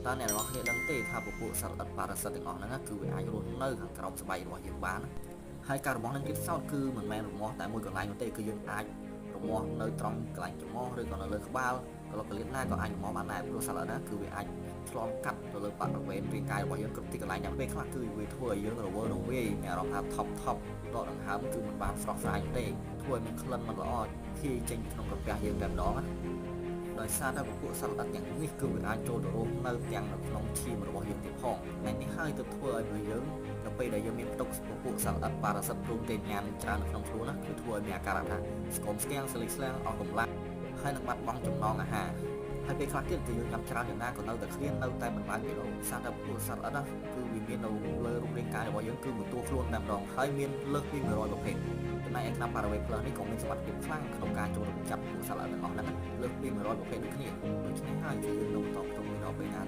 តើអ្នកទាំងអស់គ្នាដឹងទេថាពពួកសត្វល្អិតប៉ារ៉ាស៊ីតទាំងអស់ហ្នឹងគឺវាអាចរស់នៅខាងក្រោមស្បែករបស់យើងបានហើយការរមាស់នឹងទៀតសោតគឺមិនមែនរមាស់តែមួយកន្លែងនោះទេគឺយើងអាចរមាស់នៅត្រង់កន្លែងច្រមុះឬក៏នៅលើក្បាលក៏កលៀនណាក៏អាចរមាស់បានដែរព្រោះសត្វល្អិតណាគឺវាអាចឆ្លងកាត់ទៅលើបរិវេណរាងកាយរបស់យើងគ្រប់ទីកន្លែងយ៉ាងពេលខ្លះគឺវាធ្វើឲ្យយើងរវើរវាយមានអារម្មណ៍ថាថប់ដកដង្ហើមគឺមិនបានស្រស់ស្រាយទេធ្វើឲ្យមានក្លិនមិនល្អភាយចេញក្នុងក្រពះយើងតែម្ដងណាដោយសារតែពពួកសត្វល្អិតទាំងនេះគឺវាអាចចូលទៅរស់នៅទាំងនៅក្នុងឈាមរបស់យើងទៀតផងតែនេះហើយទៅធ្វើឲ្យមនុស្សយើងទៅពេលដែលយើងមានផ្ទុកពពួកសត្វល្អិតប៉ារ៉ាស៊ីតព្រមទាំងញ៉ាំច្រើននៅក្នុងខ្លួនណាគឺធ្វើឲ្យមានអាការៈថាស្គមស្គាំងសលីស្លាំងអស់កម្លាំងហើយនឹងបាត់បង់ចំណងអាហារហើយពេលខ្លះទៀតគឺយើងញ៉ាំច្រើនយ៉ាងណាក៏នៅតែឃ្លាននៅតែមិនបានទេសារតែពពួកសត្វល្អិតណាគឺវាមាននៅលើរូបរាងកាយរបស់យើងគឺមួយតួខ្លួនតែម្ដងហើយមានលើសពី100ប្រភេទចំណែកឯថ្នាំប៉ារ៉ាវេផ្លូវនេះក៏មានសមត្ថភាពខ្លាំងក្នុងការចូលទៅចាប់ពពួកសត្វល្អិតទាំងអស់ហ្នឹងលើសពី100ប្រភេទដូចគ្នាដូច្នេះហើយគឺយើងនៅបន្តក្នុងមួយដល់ពេលណា